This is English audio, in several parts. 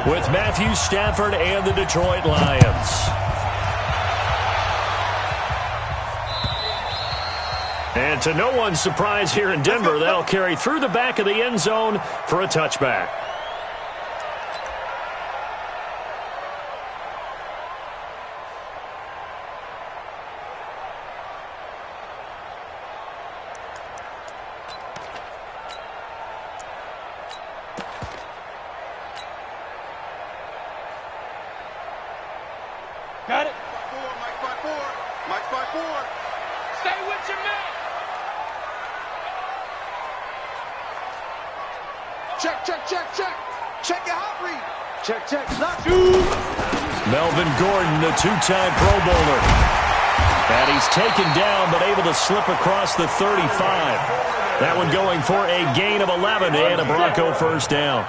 with Matthew Stafford and the Detroit Lions. And to no one's surprise here in Denver, they'll carry through the back of the end zone for a touchback. Got it. Mike 5-4. Stay with your man. Check. Check your hot read. Check. Melvin Gordon, the two-time Pro Bowler. And he's taken down, but able to slip across the 35. That one going for a gain of 11 and a Bronco first down.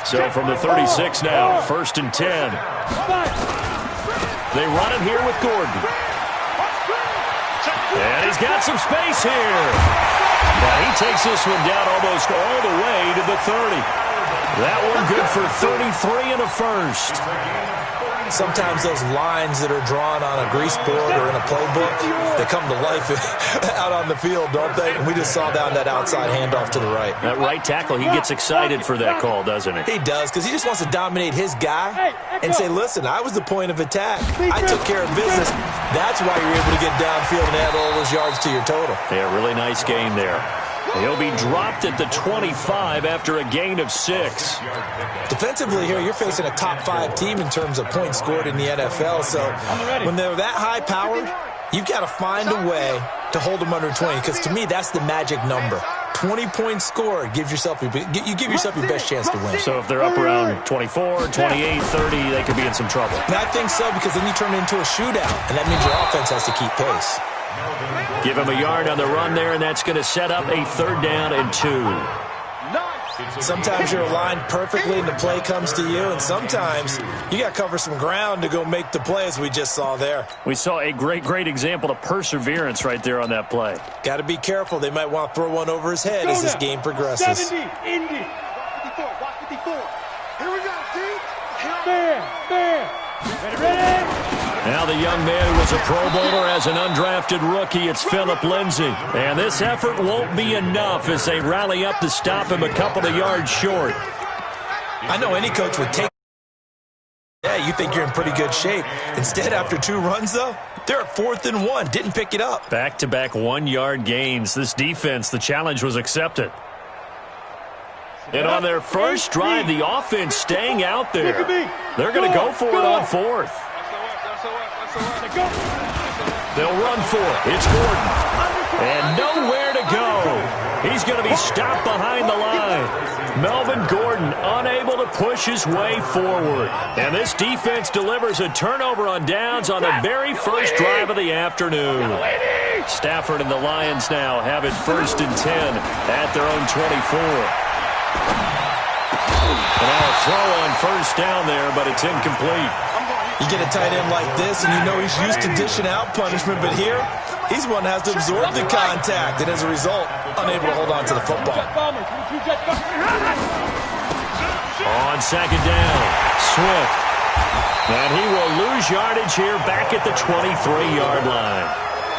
So from the 36 now, 1st and 10. They run it here with Gordon. And he's got some space here. Now he takes this one down almost all the way to the 30. That one good for 33 and a first. Sometimes those lines that are drawn on a grease board or in a playbook, they come to life out on the field, don't they? And we just saw down that outside handoff to the right. That right tackle, he gets excited for that call, doesn't he? He does, because he just wants to dominate his guy and say, listen, I was the point of attack. I took care of business. That's why you're able to get downfield and add all those yards to your total. Yeah, really nice game there. He'll be dropped at the 25 after a gain of 6. Defensively here, you're facing a top-5 team in terms of points scored in the NFL. So when they're that high-powered, you've got to find a way to hold them under 20. Because to me, that's the magic number. 20 points scored gives yourself you give yourself your best chance to win. So if they're up around 24, 28, 30, they could be in some trouble. And I think so, because then you turn it into a shootout, and that means your offense has to keep pace. Give him a yard on the run there, and that's going to set up a 3rd down and 2. Sometimes you're aligned perfectly and the play comes to you, and sometimes you got to cover some ground to go make the play, as we just saw there. We saw a great example of perseverance right there on that play. Got to be careful. They might want to throw one over his head as this game progresses. 70, Indy. Watch 54. Here we go, dude. Fair. Ready. Now the young man who was a Pro Bowler as an undrafted rookie, it's Phillip Lindsay. And this effort won't be enough as they rally up to stop him a couple of yards short. I know any coach would take. Yeah, you think you're in pretty good shape. Instead, after 2 runs, though, they're at 4th and 1. Didn't pick it up. Back-to-back 1-yard gains. This defense, the challenge was accepted. And on their first drive, the offense staying out there. They're going to go for it on 4th. They'll run for it. It's Gordon. And nowhere to go. He's going to be stopped behind the line. Melvin Gordon unable to push his way forward. And this defense delivers a turnover on downs on the very first drive of the afternoon. Stafford and the Lions now have it 1st and 10 at their own 24. And now a throw on 1st down there, but it's incomplete. You get a tight end like this, and you know he's used to dishing out punishment, but here, he's one that has to absorb the contact, and as a result, unable to hold on to the football. On 2nd down, Swift. And he will lose yardage here back at the 23-yard line.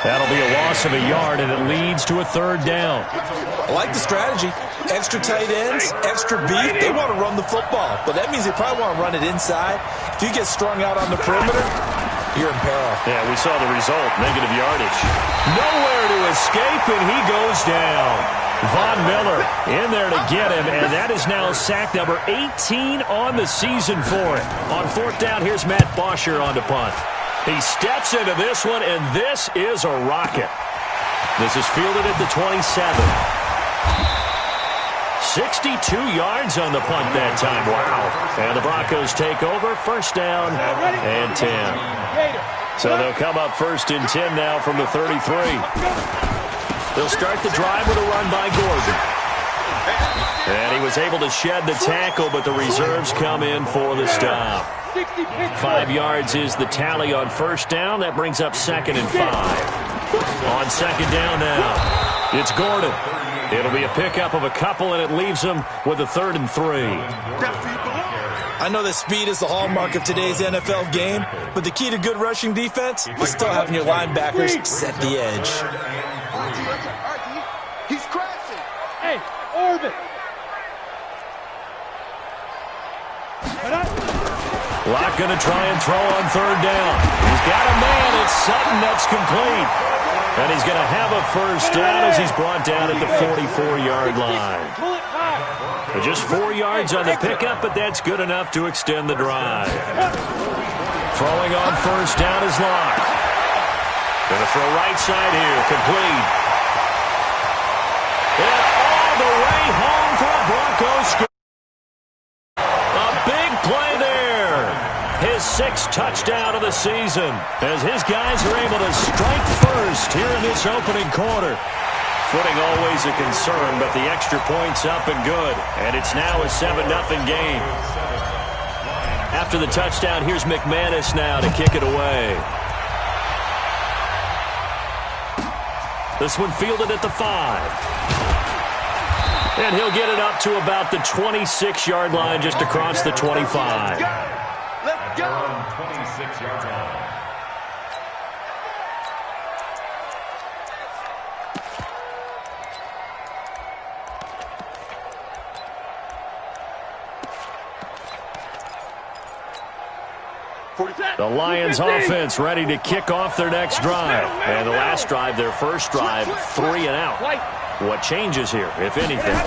That'll be a loss of a yard, and it leads to a 3rd down. I like the strategy. Extra tight ends, extra beef. They want to run the football, but that means they probably want to run it inside. If you get strung out on the perimeter, you're in peril. Yeah, we saw the result, negative yardage. Nowhere to escape, and he goes down. Von Miller in there to get him, and that is now sack number 18 on the season for him. On 4th down, here's Matt Bosher on the punt. He steps into this one, and this is a rocket. This is fielded at the 27. 62 yards on the punt that time. Wow. And the Broncos take over. 1st down and 10. So they'll come up 1st and 10 now from the 33. They'll start the drive with a run by Gordon. And he was able to shed the tackle, but the reserves come in for the stop. 5 yards is the tally on 1st down. That brings up 2nd and 5. On 2nd down now, it's Gordon. It'll be a pickup of a couple, and it leaves him with a 3rd and 3. I know that speed is the hallmark of today's NFL game, but the key to good rushing defense is still having your linebackers set the edge. He's crashing. Hey, orbit. Locke going to try and throw on third down. He's got a man. It's Sutton. That's complete. And he's going to have a first down as he's brought down at the 44-yard line. Just 4 yards on the pickup, but that's good enough to extend the drive. Throwing on first down is Locke. Going to throw right side here. Complete. And all the way home for a Broncos score. A big play there. His 6th touchdown of the season as his guys are able to strike first here in this opening quarter. Footing always a concern, but the extra point's up and good. And it's now a 7-0 game. After the touchdown, here's McManus now to kick it away. This one fielded at the 5. And he'll get it up to about the 26-yard line, just across the 25. Let's go. 26-yard line. The Lions offense ready to kick off their next drive. And the last drive, their first drive, 3 and out. What changes here, if anything?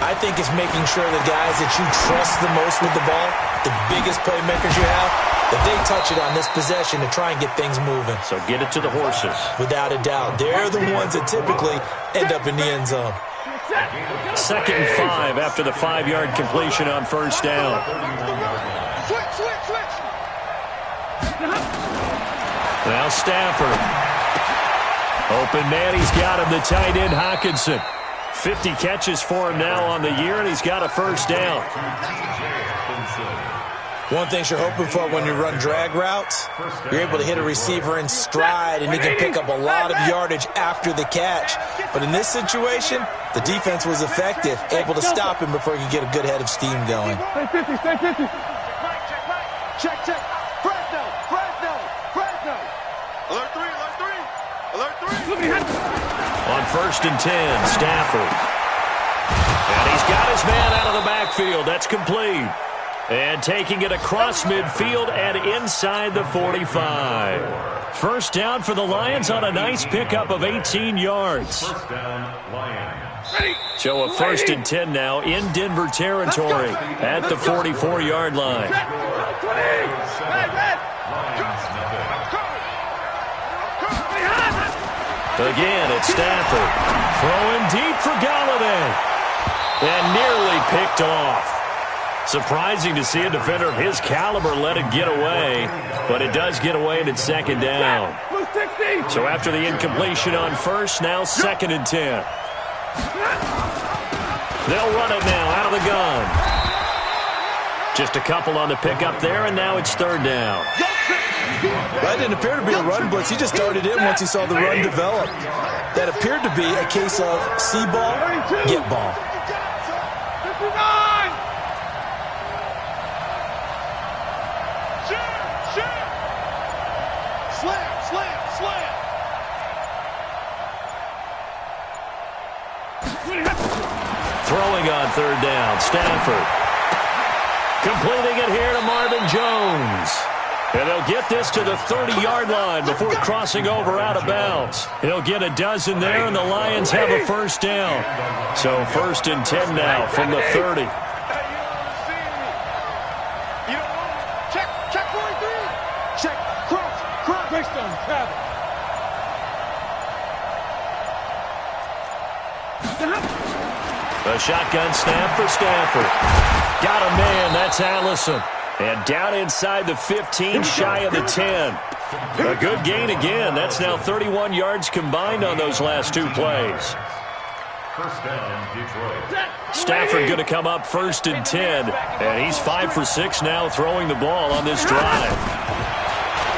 I think it's making sure the guys that you trust the most with the ball, the biggest playmakers you have, that they touch it on this possession to try and get things moving. So get it to the horses. Without a doubt. They're the ones that typically end up in the end zone. 2nd and 5 after the 5-yard completion on first down. Switch. Now Stafford. Open man, he's got him, the tight end Hockenson. 50 catches for him now on the year, and he's got a first down. One thing you're hoping for when you run drag routes, you're able to hit a receiver in stride, and he can pick up a lot of yardage after the catch. But in this situation, the defense was effective, able to stop him before he could get a good head of steam going. Stay 50. Check. Fresno. Alert 3. On 1st and 10, Stafford. And he's got his man out of the backfield. That's complete. And taking it across midfield and inside the 45. First down for the Lions on a nice pickup of 18 yards. First down, Lions. So a 1st and 10 now in Denver territory at the 44-yard line. Again, it's Stafford. Throwing deep for Galladay. And nearly picked off. Surprising to see a defender of his caliber let it get away, but it does get away and it's 2nd down. So after the incompletion on first, now 2nd and 10. They'll run it now out of the gun. Just a couple on the pickup there, and now it's 3rd down. That didn't appear to be a run blitz. He just started in once he saw the run develop. That appeared to be a case of see ball, get ball. 59. Slam. Throwing on 3rd down, Stafford. Completing it here to Marvin Jones. And they'll get this to the 30-yard line before crossing over out of bounds. He'll get a dozen there, and the Lions have a first down. So 1st and 10 now from the 30. Check 43. Check. Cross. Greystone, travel. A shotgun snap for Stafford. Got a man, that's Allison. And down inside the 15, shy of the 10. A good gain again. That's now 31 yards combined on those last 2 plays. First down, Detroit. Stafford going to come up 1st and 10. And he's 5 for 6 now throwing the ball on this drive.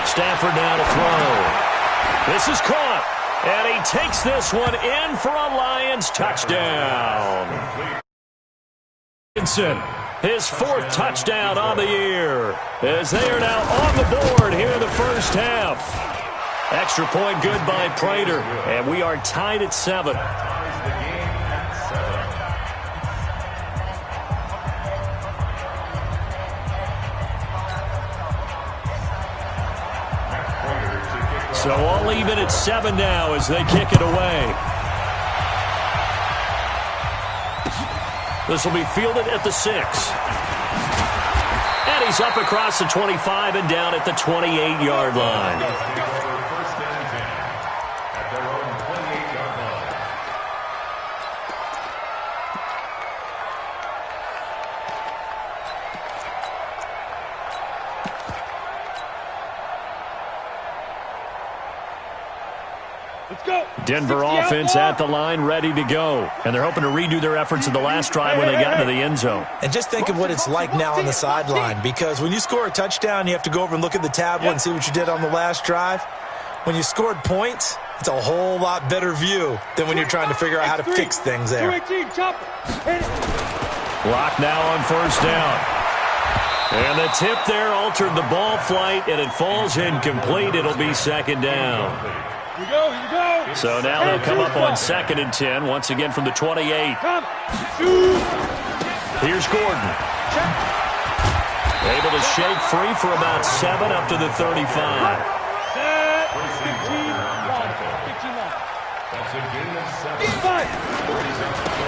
Stafford now to throw. This is caught. And he takes this one in for a Lions touchdown. His 4th touchdown on the year, as they are now on the board here in the first half. Extra point good by Prater, and we are tied at 7. So all even at 7 now as they kick it away. This will be fielded at the 6. And he's up across the 25 and down at the 28-yard line. Denver offense at the line, ready to go. And they're hoping to redo their efforts in the last drive when they got into the end zone. And just think of what it's like now on the sideline, because when you score a touchdown, you have to go over and look at the tablet and see what you did on the last drive. When you scored points, it's a whole lot better view than when you're trying to figure out how to fix things there. Block now on first down. And the tip there altered the ball flight, and it falls incomplete. It'll be second down. Here you go. So now they'll come up on 2nd and 10, once again from the 28. Here's Gordon. Able to shake free for about 7 up to the 35.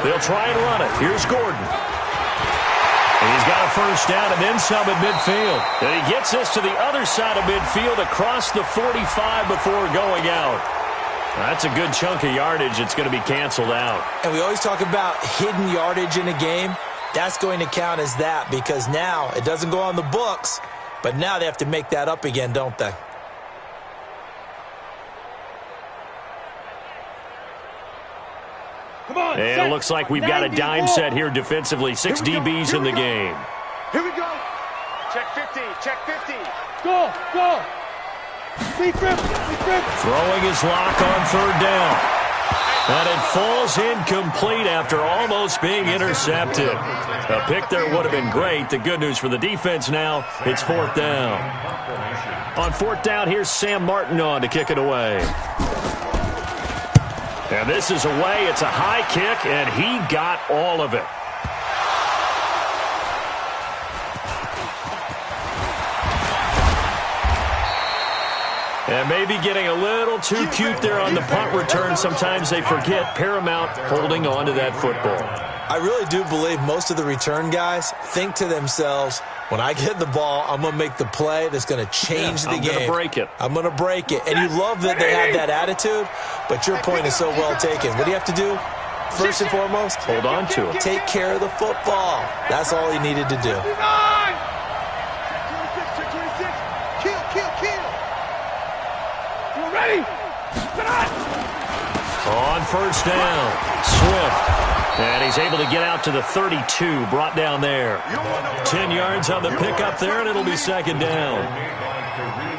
They'll try and run it. Here's Gordon. And he's got a first down and then some at midfield. And he gets this to the other side of midfield across the 45 before going out. That's a good chunk of yardage. It's going to be canceled out. And we always talk about hidden yardage in a game. That's going to count as that, because now it doesn't go on the books, but now they have to make that up again, don't they? Come on, and it looks like we've got a dime set here defensively. 6 DBs in the game. Here we go. Check 50. Check 50. Go. Throwing his lock on 3rd down. And it falls incomplete after almost being intercepted. A pick there would have been great. The good news for the defense now, it's 4th down. On 4th down, here's Sam Martin on to kick it away. And this is away. It's a high kick, and he got all of it. And maybe getting a little too cute there on the punt return. Sometimes they forget paramount holding on to that football. I really do believe most of the return guys think to themselves, when I get the ball, I'm going to make the play that's going to change the game. I'm going to break it. I'm going to break it. And you love that they have that attitude, but your point is so well taken. What do you have to do? First and foremost, hold on to it. Take care of the football. That's all he needed to do. On first down, Swift. And he's able to get out to the 32, brought down there. 10 yards on the pickup there, and it'll be second down.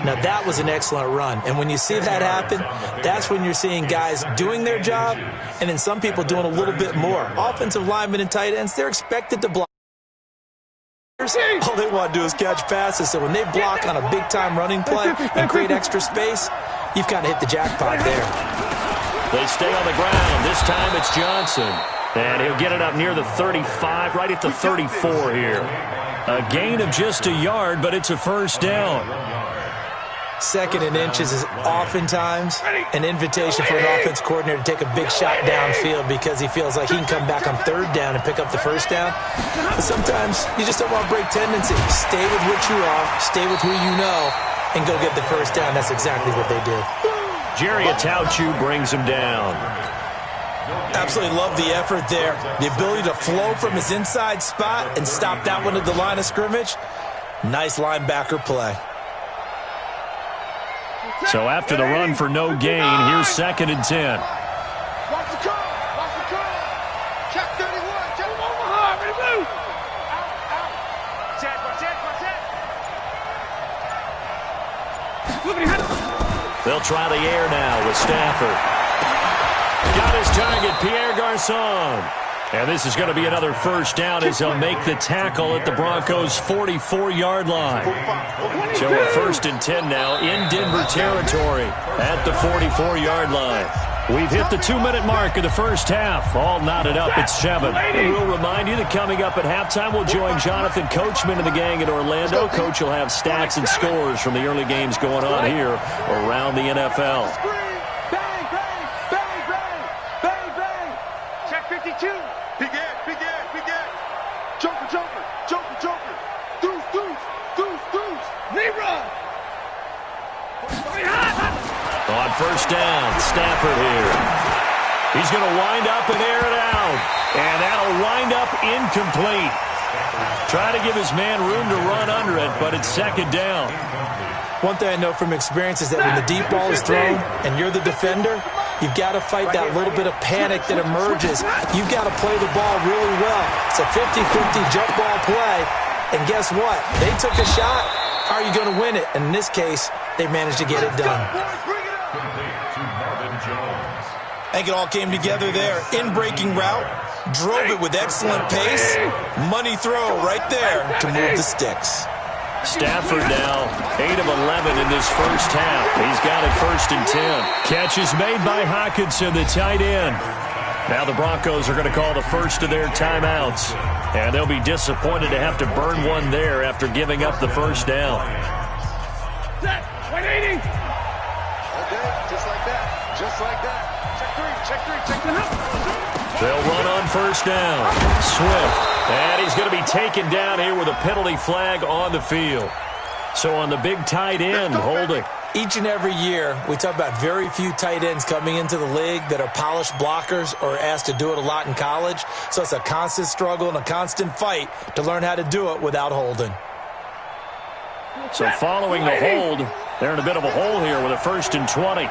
Now, that was an excellent run. And when you see that happen, that's when you're seeing guys doing their job, and then some people doing a little bit more. Offensive linemen and tight ends, they're expected to block. All they want to do is catch passes. So when they block on a big-time running play and create extra space, you've kind of hit the jackpot there. They stay on the ground. This time it's Johnson. And he'll get it up near the 35, right at the 34 here. A gain of just a yard, but it's a first down. 2nd and inches is oftentimes an invitation for an offense coordinator to take a big shot downfield because he feels like he can come back on 3rd down and pick up the first down. But sometimes you just don't want to break tendency. Stay with what you are, stay with who you know, and go get the first down. That's exactly what they did. Jerry Atauchu brings him down. Absolutely love the effort there. The ability to flow from his inside spot and stop that one at the line of scrimmage. Nice linebacker play. So after the run for no gain, here's 2nd and 10. Watch the curl. Watch the curl. Check 31. Check Omaha. Ready to move. Out. Check. They'll try the air now with Stafford. Got his target, Pierre Garçon. And this is going to be another first down as they'll make the tackle at the Broncos' 44-yard line. So a 1st and 10 now in Denver territory at the 44-yard line. We've hit the 2-minute mark of the first half. All knotted up at 7. And we'll remind you that coming up at halftime, we'll join Jonathan Coachman and the gang in Orlando. Coach will have stats and scores from the early games going on here around the NFL. Bang, bang, bang, bang, bang, bang. Check 52. Big Ed, big Ed, big Ed. Joker, Joker, Joker, Joker. Deuce, deuce, deuce, deuce. Libra. On first down, Stafford here. He's going to wind up and air it out. And that'll wind up incomplete. Try to give his man room to run under it, but it's 2nd down. One thing I know from experience is that when the deep ball is thrown and you're the defender, you've got to fight that little bit of panic that emerges. You've got to play the ball really well. It's a 50-50 jump ball play. And guess what? They took a shot. How are you going to win it? And in this case, they managed to get it done. I think it all came together there. In-breaking route. Drove it with excellent pace. Money throw right there to move the sticks. Stafford now 8 of 11 in this first half. He's got it 1st and 10. Catch is made by Hockenson, the tight end. Now the Broncos are going to call the first of their timeouts. And they'll be disappointed to have to burn one there after giving up the first down. Set. 180. Okay, just like that. Just like that. Check 3, check 3, check 3. They'll run on first down. Swift. And he's going to be taken down here with a penalty flag on the field. So on the big tight end, holding. Each and every year, we talk about very few tight ends coming into the league that are polished blockers or asked to do it a lot in college. So it's a constant struggle and a constant fight to learn how to do it without holding. So following the hold, they're in a bit of a hole here with a 1st and 20. Hey,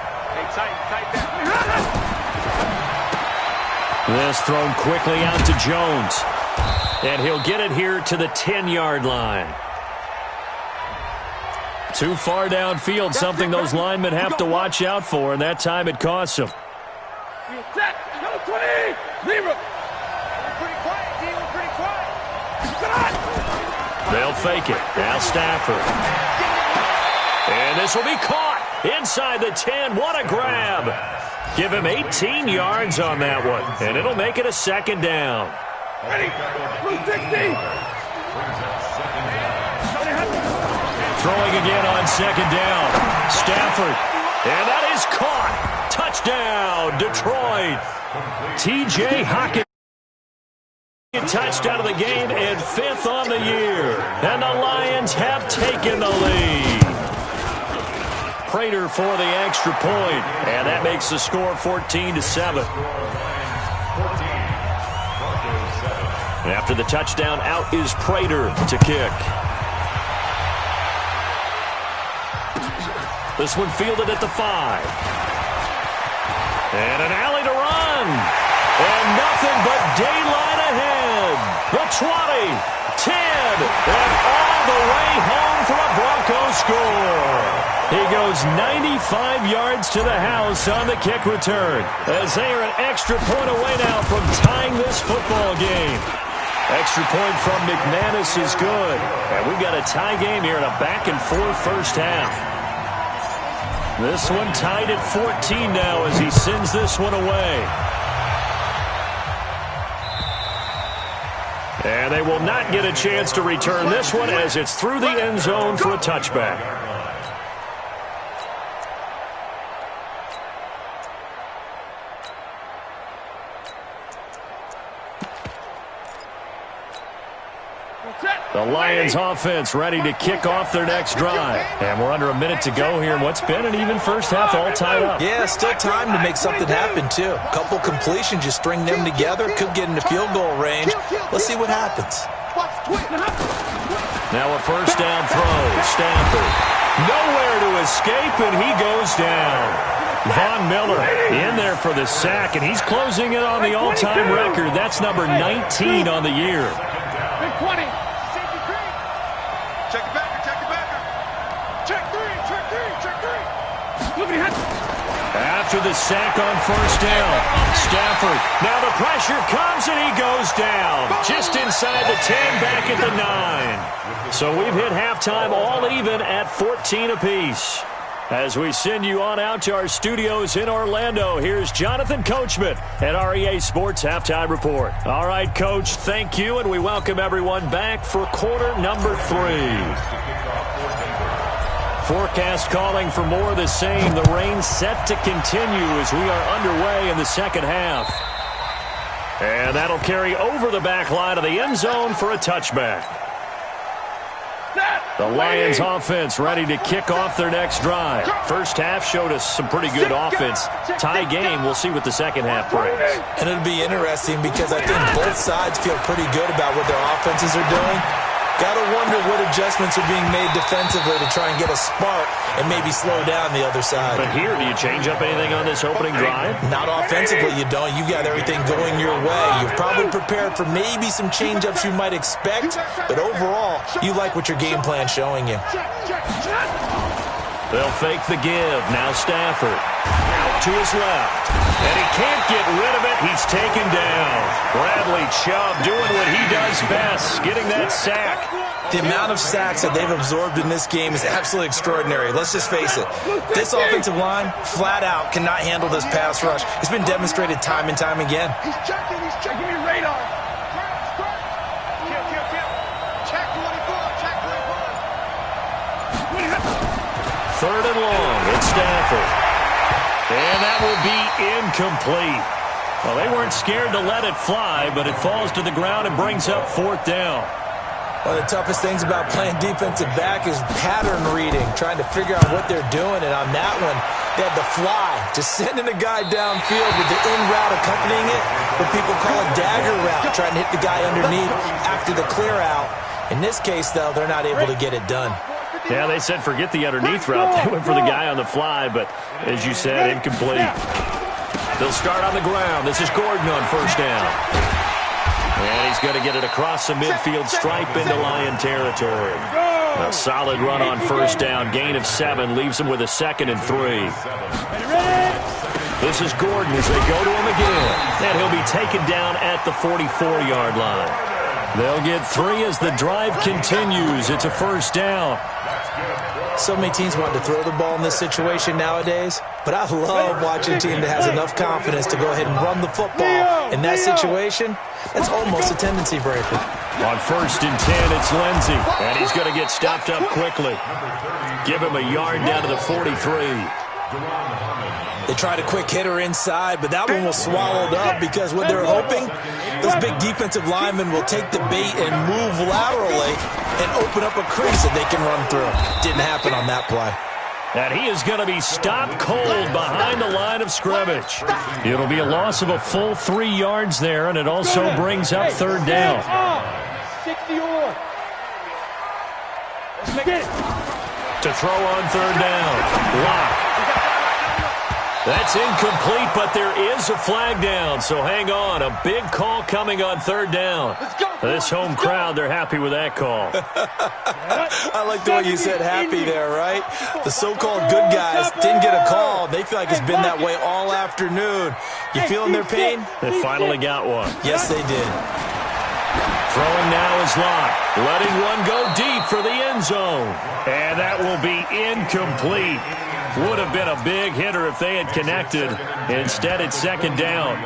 tight down. This thrown quickly out to Jones. And he'll get it here to the 10-yard line. Too far downfield, something those linemen have to watch out for, and that time it costs them. Set. Number 20. Libra. We're pretty quiet, D. We're pretty quiet. They'll fake it. Now Stafford. And this will be caught inside the 10. What a grab. Give him 18 yards on that one, and it'll make it a 2nd down. Ready. Blue 60. Throwing again on 2nd down. Stafford. And that is caught. Touchdown, Detroit. T.J. Hockenson. Touchdown of the game and 5th on the year. And the Lions have taken the lead. Prater for the extra point. And that makes the score 14-7. And after the touchdown, out is Prater to kick. This one fielded at the 5. And an alley to run. And nothing but daylight ahead. The 20, 10, and all the way home for a Broncos score. He goes 95 yards to the house on the kick return, as they are an extra point away now from tying this football game. Extra point from McManus is good. And we've got a tie game here in a back-and-forth first half. This one tied at 14 now as he sends this one away. And they will not get a chance to return this one as it's through the end zone for a touchback. The Lions offense ready to kick off their next drive. And we're under a minute to go here in what's been an even first half, all tied up. Yeah, still time to make something happen, too. A couple completions, you string them together, could get into field goal range. Let's see what happens. Now a first down throw. Stafford. Nowhere to escape, and he goes down. Von Miller in there for the sack, and he's closing in on the all-time record. That's number 19 on the year. Big 20. Check it back, check it back. Check 3, check 3, check 3. Look at him. After the sack on first down, Stafford. Now the pressure comes and he goes down. Just inside the 10, back at the 9. So we've hit halftime all even at 14 apiece. As we send you on out to our studios in Orlando, here's Jonathan Coachman at REA Sports Halftime Report. All right, Coach, thank you, and we welcome everyone back for quarter number 3. Forecast calling for more of the same. The rain set to continue as we are underway in the second half. And that'll carry over the back line of the end zone for a touchback. The Lions offense ready to kick off their next drive. First half showed us some pretty good offense. Tie game, we'll see what the second half brings. And it'll be interesting because I think both sides feel pretty good about what their offenses are doing. Got to wonder what adjustments are being made defensively to try and get a spark and maybe slow down the other side. But here, do you change up anything on this opening drive? Not offensively, you don't. You've got everything going your way. You've probably prepared for maybe some change-ups you might expect, but overall, you like what your game plan's showing you. They'll fake the give. Now Stafford. Out to his left. And he can't get rid of it. He's taken down. Bradley Chubb doing what he does best, getting that sack. The amount of sacks that they've absorbed in this game is absolutely extraordinary. Let's just face it. This offensive line, flat out, cannot handle this pass rush. It's been demonstrated time and time again. He's checking your radar. Check 24. Third and long. It's Stafford. And that will be incomplete. Well, they weren't scared to let it fly, but it falls to the ground and brings up fourth down. One of the toughest things about playing defensive back is pattern reading, trying to figure out what they're doing. And on that one, they had the fly, just sending a guy downfield with the in route accompanying it, what people call a dagger route, trying to hit the guy underneath after the clear out. In this case, though, they're not able to get it done. Yeah, they said forget the underneath route. They went for the guy on the fly, but as you said, incomplete. They'll start on the ground. This is Gordon on first down. And he's going to get it across the midfield stripe into Lion territory. A solid run on first down. Gain of 7 leaves him with a 2nd and 3. This is Gordon as they go to him again. And he'll be taken down at the 44-yard line. They'll get 3 as the drive continues. It's a first down. So many teams want to throw the ball in this situation nowadays, but I love watching a team that has enough confidence to go ahead and run the football. In that situation, that's almost a tendency breaker. On first and 10, it's Lindsey, and he's going to get stopped up quickly. Give him a yard down to the 43. They tried a quick hitter inside, but that one was swallowed up because what they're hoping, those big defensive linemen will take the bait and move laterally and open up a crease that they can run through. Didn't happen on that play. And he is going to be stopped cold behind the line of scrimmage. It'll be a loss of a full 3 yards there, and it also brings up third down. 60-on. To throw on third down. Lock. That's incomplete, but there is a flag down, so hang on. A big call coming on third down. This home crowd, they're happy with that call. I like the way you said happy there, right? The so-called good guys didn't get a call. They feel like it's been that way all afternoon. You feeling their pain? They finally got one. Yes, they did. Throwing now is Locke. Letting one go deep for the end zone. And that will be incomplete. Would have been a big hitter if they had connected. Instead, it's second down.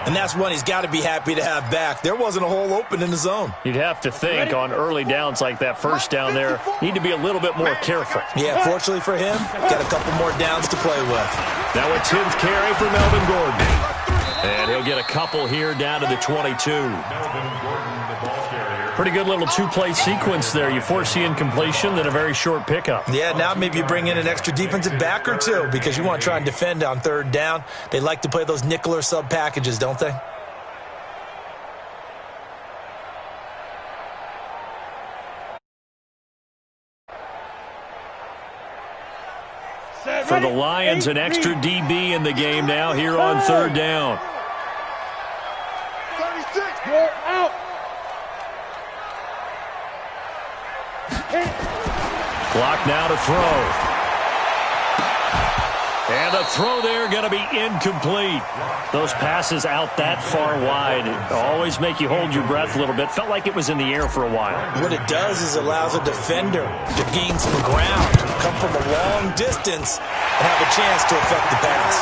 And that's one he's got to be happy to have back. There wasn't a hole open in the zone. You'd have to think on early downs like that first down there, need to be a little bit more careful. Yeah, fortunately for him, got a couple more downs to play with. Now a 10th carry for Melvin Gordon. And he'll get a couple here down to the 22. Pretty good little two-play sequence there. You force the incompletion, then a very short pickup. Yeah, now maybe you bring in an extra defensive back or two because you want to try and defend on third down. They like to play those nickel or sub packages, don't they? For the Lions, an extra DB in the game now here on third down. 36. You're out. Clock now to throw. And the throw there going to be incomplete. Those passes out that far wide always make you hold your breath a little bit. Felt like it was in the air for a while. What it does is allows a defender to gain some ground, come from a long distance, and have a chance to affect the pass.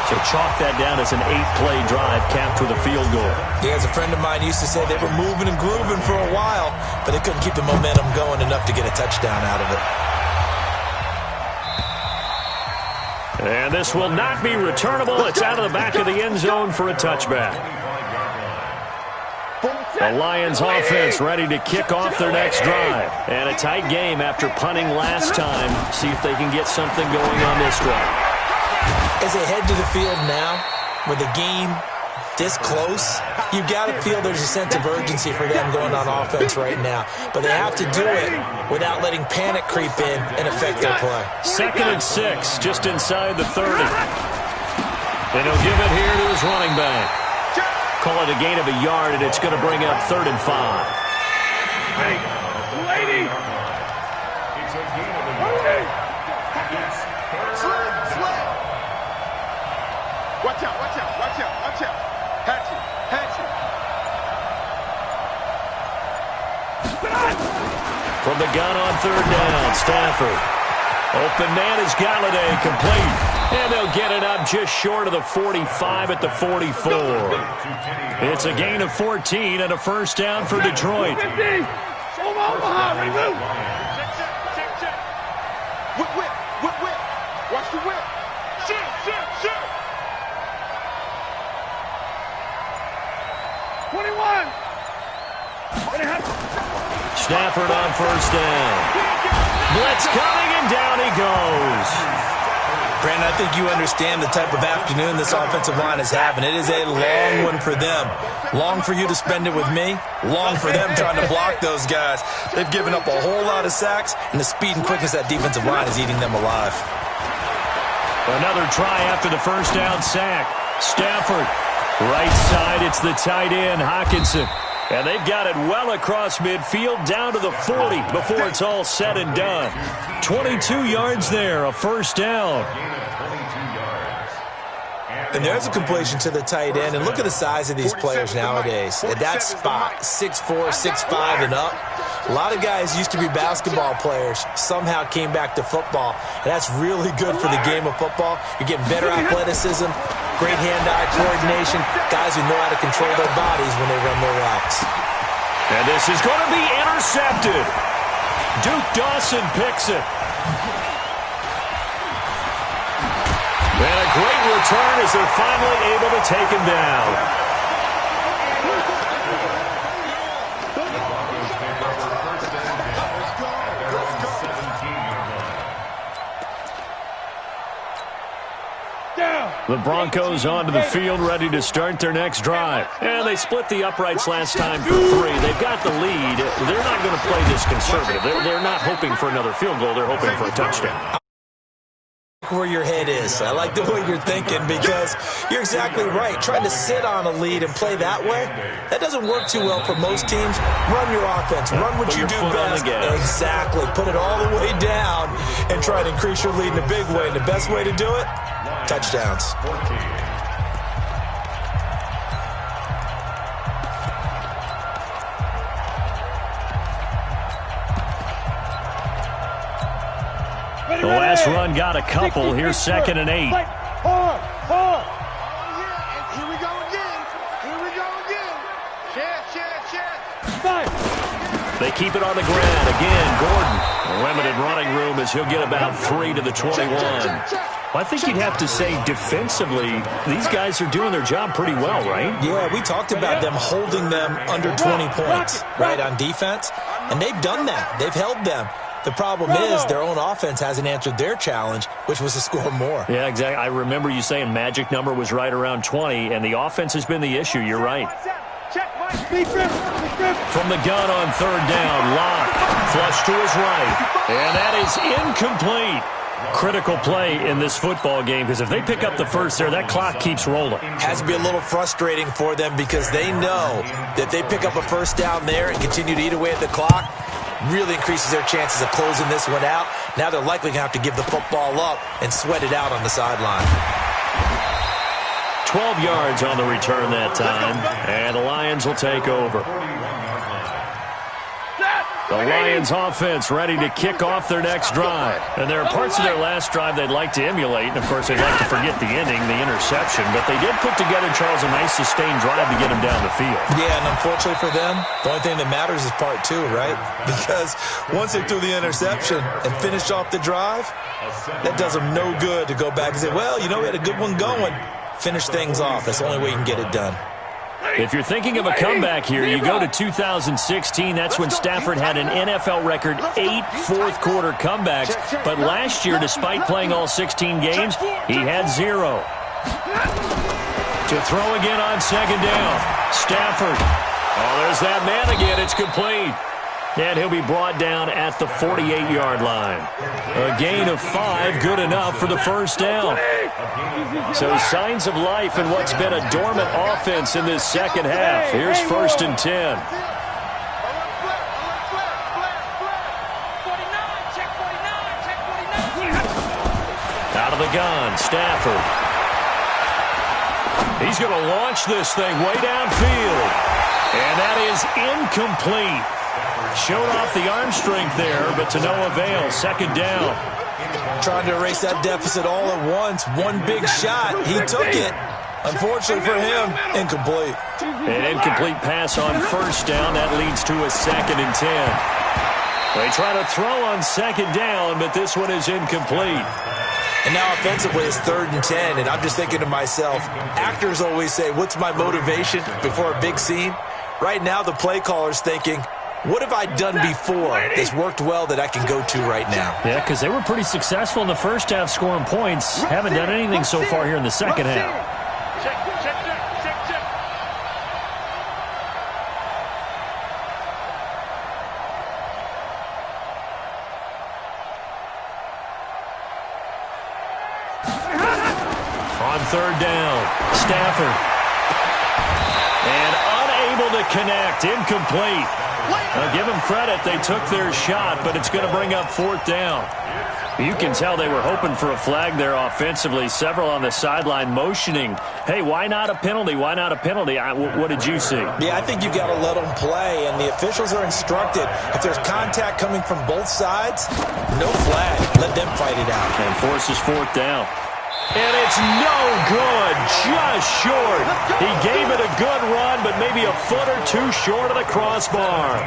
So chalk that down as an 8-play drive capped with a field goal. Yeah, as a friend of mine used to say, they were moving and grooving for a while, but they couldn't keep the momentum going enough to get a touchdown out of it. And this will not be returnable. It's out of the back of the end zone for a touchback. The Lions offense ready to kick off their next drive. And a tight game after punting last time. See if they can get something going on this drive. As they head to the field now, with the game this close, you've got to feel there's a sense of urgency for them going on offense right now. But they have to do it without letting panic creep in and affect their play. 2nd and 6, just inside the 30. And he'll give it here to his running back. Call it a gain of a yard, and it's going to bring up 3rd and 5. Hey, lady! It's a gain of a yard. Watch out, watch out, watch out, watch out. Hatch it, hatch it. From the gun on 3rd down, Stafford. Open man is Galladay, complete. And they'll get it up just short of the 45 at the 44. It's a gain of 14 and a first down for Detroit. 50! Show them Omaha, ready, move! Check. Whip. Watch the whip. Shoot. 21! Stafford on 1st down. Blitz coming, and down he goes. Brandon, I think you understand the type of afternoon this offensive line is having. It is a long one for them. Long for you to spend it with me. Long for them trying to block those guys. They've given up a whole lot of sacks, and the speed and quickness of that defensive line is eating them alive. Another try after the first down sack. Stafford, right side, it's the tight end, Hockenson. And they've got it well across midfield, down to the 40 before it's all said and done. 22 yards there, a first down. And there's a completion to the tight end. And look at the size of these players nowadays. At that spot, 6'4", 6'5", and up. A lot of guys used to be basketball players, somehow came back to football. And that's really good for the game of football. You're getting better athleticism, great hand-eye coordination, guys who know how to control their bodies when they run their routes. And this is going to be intercepted. Duke Dawson picks it. And a great return as they're finally able to take him down. The Broncos onto the field, ready to start their next drive. And they split the uprights last time for 3. They've got the lead. They're not going to play this conservative. They're not hoping for another field goal. They're hoping for a touchdown. Where your head is. I like the way you're thinking because you're exactly right. Trying to sit on a lead and play that way, that doesn't work too well for most teams. Run your offense. Run what you do best. Exactly. Put it all the way down and try to increase your lead in a big way. And the best way to do it, touchdowns. The last run got a couple. Here's 2nd and 8. Hard. Here we go again. Chance. They keep it on the ground. Again, Gordon. Limited running room as he'll get about 3 to the 21. Well, I think you'd have to say defensively, these guys are doing their job pretty well, right? Yeah, we talked about them holding them under 20 points, right, on defense. And they've done that. They've held them. The problem is their own offense hasn't answered their challenge, which was to score more. Yeah, exactly. I remember you saying magic number was right around 20, and the offense has been the issue. You're right. From the gun on 3rd down, Locke, flush to his right, and that is incomplete. Critical play in this football game because if they pick up the first there, that clock keeps rolling. Has to be a little frustrating for them because they know that they pick up a first down there and continue to eat away at the clock. really increases their chances of closing this one out. Now they're likely going to have to give the football up and sweat it out on the sideline. 12 yards on the return that time, and the Lions will take over. The Lions offense ready to kick off their next drive. And there are parts of their last drive they'd like to emulate. And, of course, they'd like to forget the ending, the interception. But they did put together, Charles, a nice sustained drive to get them down the field. Yeah, and unfortunately for them, the only thing that matters is part two, right? Because once they threw the interception and finished off the drive, that does them no good to go back and say, well, you know, we had a good one going. Finish things off. That's the only way you can get it done. If you're thinking of a comeback here, you go to 2016. That's when Stafford had an NFL record 8 fourth-quarter comebacks. But last year, despite playing all 16 games, he had 0. To throw again on second down. Stafford. Oh, there's that man again. It's complete. And he'll be brought down at the 48-yard line. A gain of 5, good enough for the first down. So signs of life in what's been a dormant offense in this second half. Here's 1st and 10. Out of the gun, Stafford. He's going to launch this thing way downfield. And that is incomplete. Showed off the arm strength there, but to no avail. Second down. Trying to erase that deficit all at once. One big shot. He took it. Unfortunately for him, incomplete. An incomplete pass on first down. That leads to a 2nd and 10. They try to throw on second down, but this one is incomplete. And now offensively it's 3rd and 10, and I'm just thinking to myself, actors always say, what's my motivation before a big scene? Right now the play caller's thinking, what have I done before that's worked well that I can go to right now? Yeah, because they were pretty successful in the first half scoring points. Haven't done anything so far here in the second half. On 3rd down, Stafford. And unable to connect, incomplete. Now, give them credit. They took their shot, but it's going to bring up 4th down. You can tell they were hoping for a flag there offensively. Several on the sideline motioning, hey, why not a penalty? Why not a penalty? What did you see? Yeah, I think you got to let them play, and the officials are instructed. If there's contact coming from both sides, no flag. Let them fight it out. And forces 4th down. And it's no good, just short. He gave it a good run, but maybe a foot or two short of the crossbar.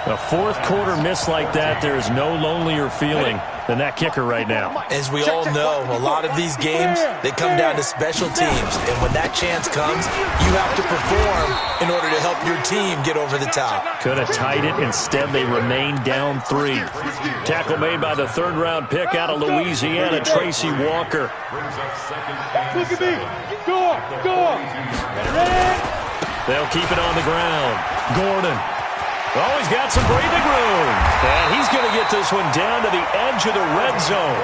A fourth-quarter miss like that, there is no lonelier feeling than that kicker right now. As we all know, a lot of these games, they come down to special teams. And when that chance comes, you have to perform in order to help your team get over the top. Could have tied it. Instead, they remain down 3. Tackle made by the 3rd-round pick out of Louisiana, Tracy Walker. Look at me. Go. They'll keep it on the ground. Gordon. Oh, he's got some breathing room. And he's going to get this one down to the edge of the red zone.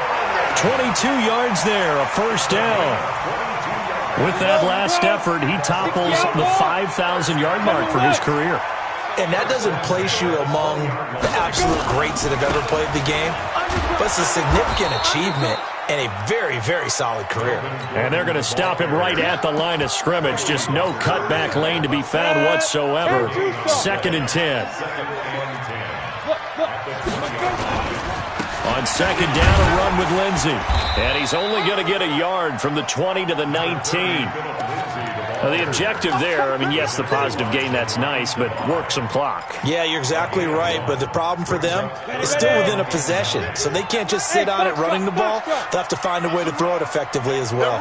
22 yards there, a first down. With that last effort, he topples the 5,000-yard mark for his career. And that doesn't place you among the absolute greats that have ever played the game, but it's a significant achievement and a very, very solid career. And they're going to stop him right at the line of scrimmage. Just no cutback lane to be found whatsoever. 2nd and 10. On second down, a run with Lindsey. And he's only going to get a yard from the 20 to the 19. The objective there, I mean, yes, the positive gain, that's nice, but work some clock. Yeah, you're exactly right, but the problem for them is still within a possession, so they can't just sit on it running the ball. They'll have to find a way to throw it effectively as well.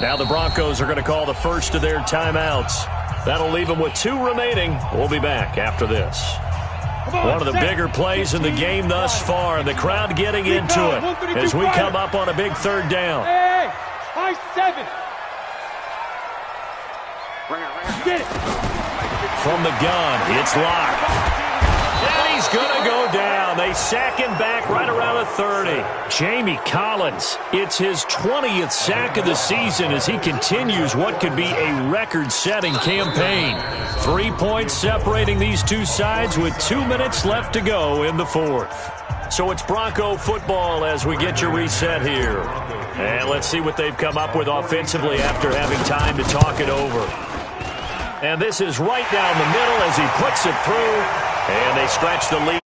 Now the Broncos are going to call the first of their timeouts. That'll leave them with 2 remaining. We'll be back after this. One of the bigger plays in the game thus far, and the crowd getting into it as we come up on a big 3rd down. Hey, high 7. Get it. From the gun, it's locked. And he's going to go down. They sack him back right around the 30. Jamie Collins, it's his 20th sack of the season as he continues what could be a record-setting campaign. 3 points separating these two sides with 2 minutes left to go in the fourth. So it's Bronco football as we get your reset here. And let's see what they've come up with offensively after having time to talk it over. And this is right down the middle as he puts it through. And they stretch the lead.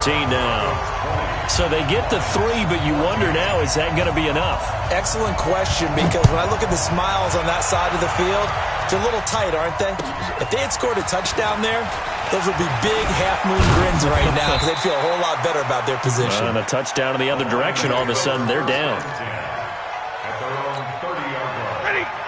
Now. So they get the 3, but you wonder now, is that going to be enough? Excellent question, because when I look at the smiles on that side of the field, they're a little tight, aren't they? If they had scored a touchdown there, those would be big half-moon grins right now because they'd feel a whole lot better about their position. And a touchdown in the other direction, all of a sudden they're down.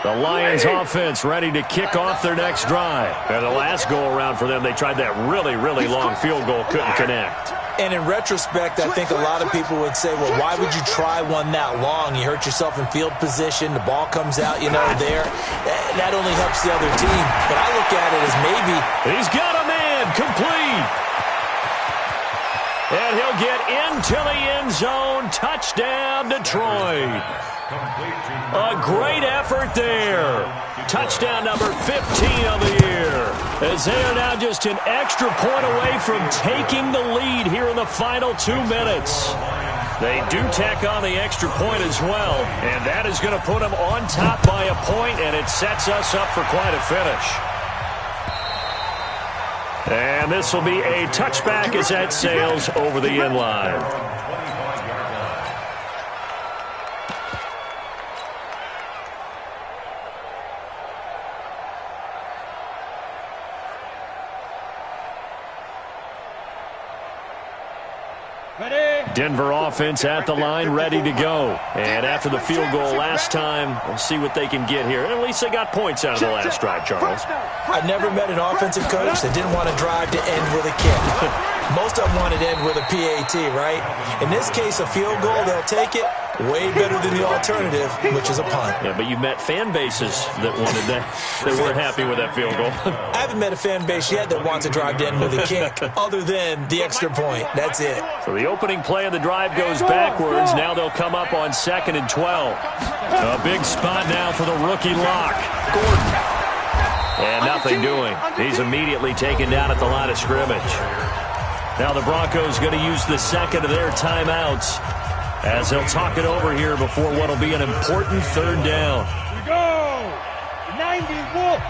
The Lions offense ready to kick off their next drive. And the last go-around for them, they tried that really, really long field goal, couldn't connect. And in retrospect, I think a lot of people would say, well, why would you try one that long? You hurt yourself in field position. The ball comes out, there. That only helps the other team. But I look at it as maybe. He's got a man complete. And he'll get into the end zone. Touchdown, Detroit. A great effort there. Touchdown number 15 of the year. As they are now just an extra point away from taking the lead here in the final 2 minutes. They do tack on the extra point as well. And that is going to put them on top by a point, and it sets us up for quite a finish. And this will be a touchback as that sails over the end line. Denver offense at the line, ready to go. And after the field goal last time, we'll see what they can get here. At least they got points out of the last drive, Charles. I've never met an offensive coach that didn't want to drive to end with a kick. Most of them wanted to end with a PAT, right? In this case, a field goal, they'll take it. Way better than the alternative, which is a punt. Yeah, but you met fan bases that wanted that. They weren't happy with that field goal. I haven't met a fan base yet that wants to drive to end with a kick, other than the extra point. That's it. So the opening play of the drive goes backwards. Now they'll come up on 2nd and 12. A big spot now for the rookie lock, Gordon. And nothing doing. He's immediately taken down at the line of scrimmage. Now the Broncos going to use the second of their timeouts as they'll talk it over here before what will be an important 3rd down. Here we go. 90 Wolf.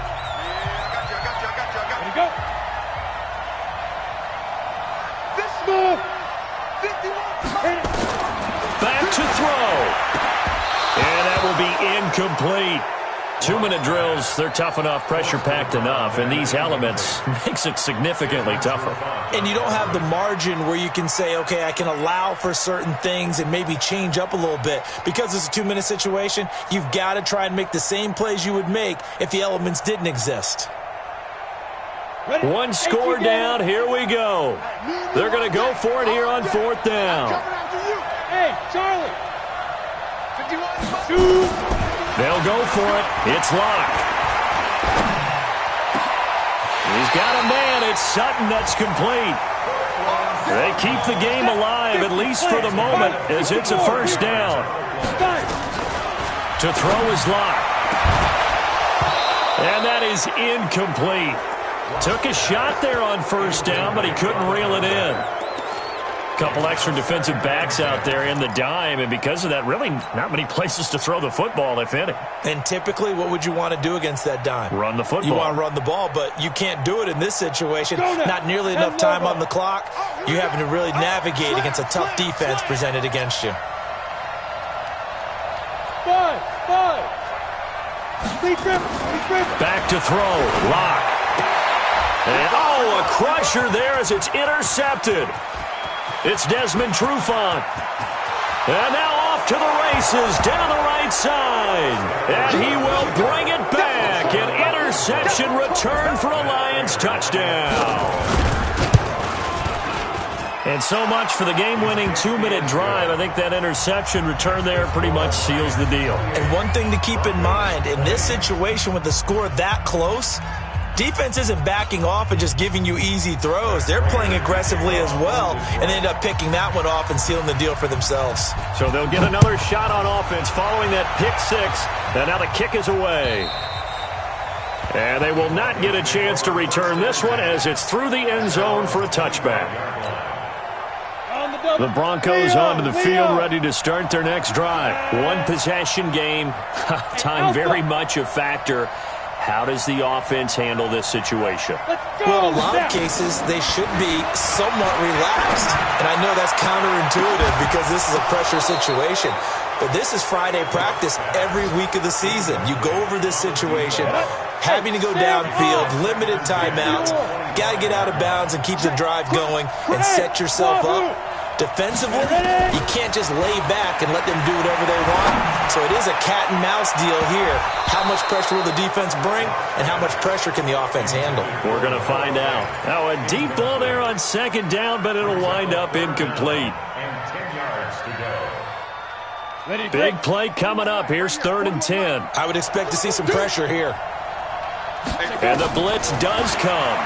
Here we go. This move. 51. Back to throw. And that will be incomplete. 2-minute drills, they're tough enough, pressure-packed enough, and these elements makes it significantly tougher. And you don't have the margin where you can say, okay, I can allow for certain things and maybe change up a little bit. Because it's a 2-minute situation, you've got to try and make the same plays you would make if the elements didn't exist. One score down, here we go. They're going to go for it here on 4th down. Hey, Charlie. 2. They'll go for it. It's Locke. He's got a man. It's Sutton that's complete. They keep the game alive, at least for the moment, as it's a 1st down. To throw is Locke. And that is incomplete. Took a shot there on 1st down, but he couldn't reel it in. Couple extra defensive backs out there in the dime, and because of that, really not many places to throw the football, if any. And typically, what would you want to do against that dime? Run the football. You want to run the ball, but you can't do it in this situation. Not nearly enough time on the clock. You're having to really navigate against a tough defense presented against you. 5. Back to throw. Lock. And, a crusher there as it's intercepted. It's Desmond Trufant. And now off to the races down the right side. And he will bring it back. An interception return for a Lions touchdown. And so much for the game-winning 2-minute drive. I think that interception return there pretty much seals the deal. And one thing to keep in mind, in this situation with the score that close, defense isn't backing off and just giving you easy throws. They're playing aggressively as well, and they end up picking that one off and sealing the deal for themselves. So they'll get another shot on offense following that pick six, and now the kick is away. And they will not get a chance to return this one as it's through the end zone for a touchback. The Broncos onto the field, ready to start their next drive. One possession game. Time very much a factor. How does the offense handle this situation? Well, in a lot of cases, they should be somewhat relaxed. And I know that's counterintuitive because this is a pressure situation. But this is Friday practice every week of the season. You go over this situation, having to go downfield, limited timeouts, got to get out of bounds and keep the drive going and set yourself up. Defensively, you can't just lay back and let them do whatever they want. So it is a cat and mouse deal here. How much pressure will the defense bring, and how much pressure can the offense handle? We're going to find out. Now a deep ball there on second down, but it'll wind up incomplete. And 10 yards to go. Big play coming up. Here's 3rd and 10. I would expect to see some pressure here. And the blitz does come.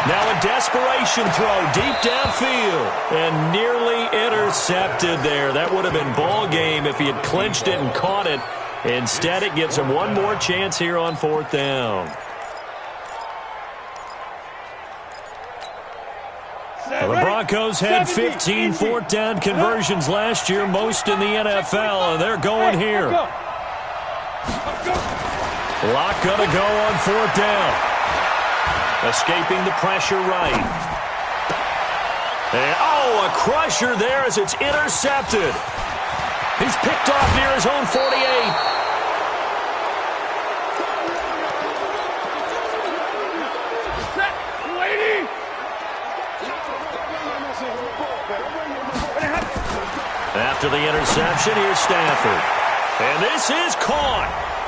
Now a desperation throw deep downfield and nearly intercepted there. That would have been ball game if he had clinched it and caught it. Instead, it gives him one more chance here on 4th down. Well, the Broncos had 15 4th down conversions last year, most in the NFL, and they're going here. Lock going to go on 4th down. Escaping the pressure right. And, a crusher there as it's intercepted. He's picked off near his own 48. After the interception, here's Stafford. And this is caught.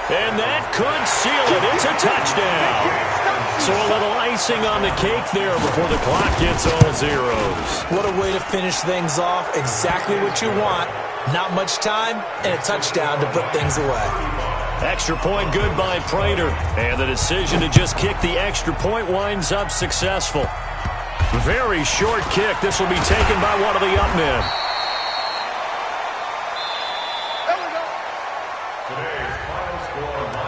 And that could seal it. It's a touchdown. So a little icing on the cake there before the clock gets all zeros. What a way to finish things off. Exactly what you want. Not much time and a touchdown to put things away. Extra point good by Prater. And the decision to just kick the extra point winds up successful. Very short kick. This will be taken by one of the up men. Today's final score